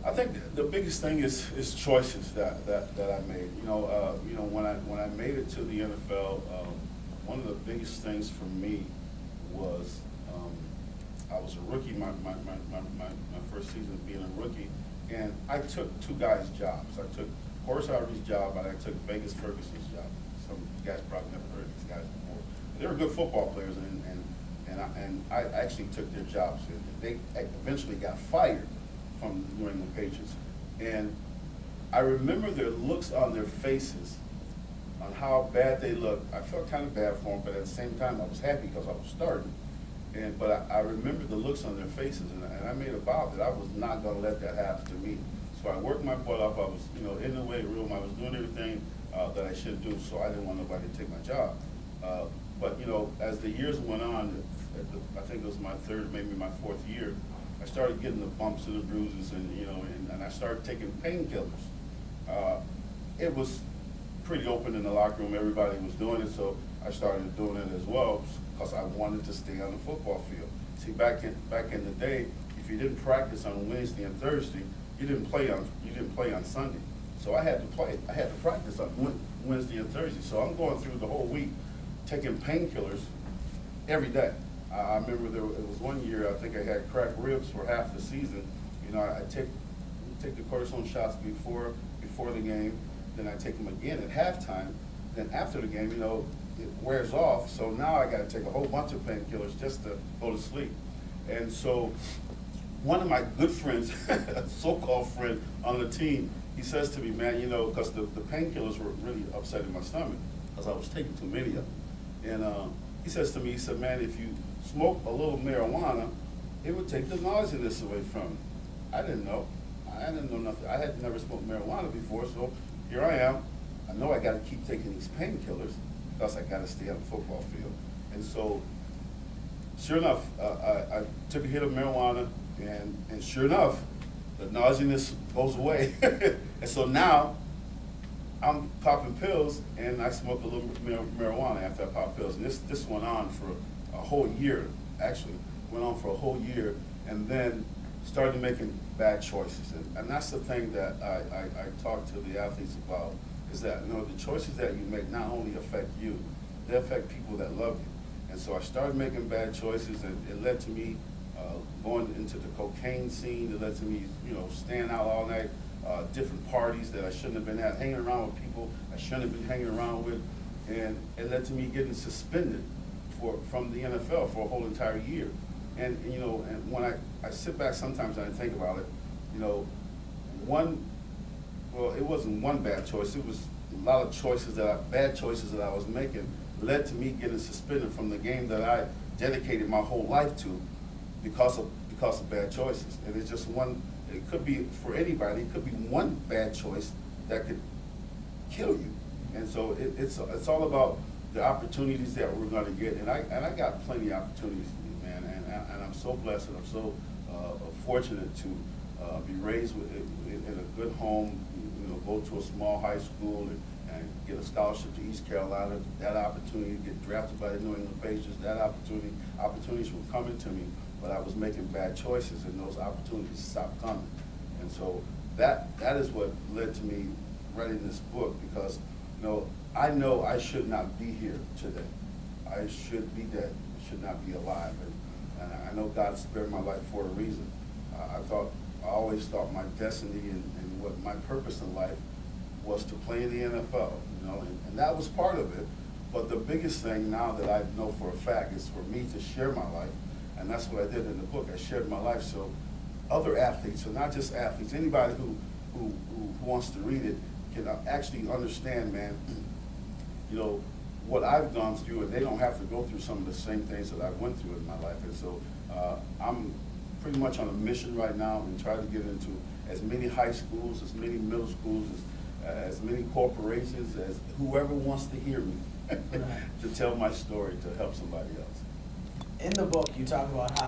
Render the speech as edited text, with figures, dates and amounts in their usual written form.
I think the biggest thing is choices that I made. When I made it to the NFL, one of the biggest things for me was I was a rookie my first season being a rookie, and I took two guys' jobs. I took Horace Harvey's job, and I took Vegas Ferguson's job. Some of you guys probably never heard of these guys before. They were good football players, and I actually took their jobs. They eventually got fired from the New England Patriots. And I remember their looks on their faces, on how bad they looked. I felt kind of bad for them, but at the same time, I was happy because I was starting. But I remember the looks on their faces, and I made a vow that I was not going to let that happen to me. So I worked my butt off. I was, in the weight room. I was doing everything that I should do, so I didn't want nobody to take my job. But as the years went on, I think it was my third, maybe my fourth year, I started getting the bumps and the bruises, and I started taking painkillers. It was pretty open in the locker room. Everybody was doing it, so I started doing it as well because I wanted to stay on the football field. See, back in the day, if you didn't practice on Wednesday and Thursday, you didn't play on Sunday. So I had to play. I had to practice on Wednesday and Thursday. So I'm going through the whole week taking painkillers every day. I remember it was one year, I think I had cracked ribs for half the season. I take the cortisone shots before the game, then I take them again at halftime. Then after the game, it wears off. So now I got to take a whole bunch of painkillers just to go to sleep. And so one of my good friends, a so-called friend on the team, he says to me, man, because the painkillers were really upsetting my stomach because I was taking too many of them. And he says to me, he said, man, if you smoke a little marijuana, it would take the nauseousness away from me. I didn't know. I didn't know nothing. I had never smoked marijuana before, so here I am. I know I got to keep taking these painkillers because I got to stay on the football field. And so, sure enough, I took a hit of marijuana, and sure enough, the nauseousness goes away. And so now, I'm popping pills, and I smoke a little bit of marijuana after I pop pills. And this went on for a whole year, actually. Went on for a whole year, and then started making bad choices. And that's the thing that I talk to the athletes about, is that the choices that you make not only affect you, they affect people that love you. And so I started making bad choices, and it led to me going into the cocaine scene. It led to me, staying out all night, different parties that I shouldn't have been at, hanging around with people I shouldn't have been hanging around with, and it led to me getting suspended from the NFL for a whole entire year. And when I sit back sometimes and I think about it, it wasn't one bad choice. It was a lot of bad choices that I was making led to me getting suspended from the game that I dedicated my whole life to because of bad choices. And it's just one. It could be for anybody. It could be one bad choice that could kill you. And so it's all about the opportunities that we're going to get. And I got plenty of opportunities, man. And I'm so blessed, and I'm so fortunate to be raised in a good home. Go to a small high school and get a scholarship to East Carolina. That opportunity to get drafted by the New England Patriots. Opportunities were coming to me, but I was making bad choices, and those opportunities stopped coming. And so that is what led to me writing this book, because I know I should not be here today. I should be dead. I should not be alive. And I know God spared my life for a reason. I always thought my destiny and what my purpose in life was to play in the NFL, and that was part of it. But the biggest thing now that I know for a fact is for me to share my life, and that's what I did in the book. I shared my life so other athletes, so not just athletes, anybody who wants to read it can actually understand, man, what I've gone through, and they don't have to go through some of the same things that I went through in my life. And so I'm pretty much on a mission right now and try to get into as many high schools, as many middle schools, as many corporations, as whoever wants to hear me to tell my story to help somebody else. In the book, you talk about how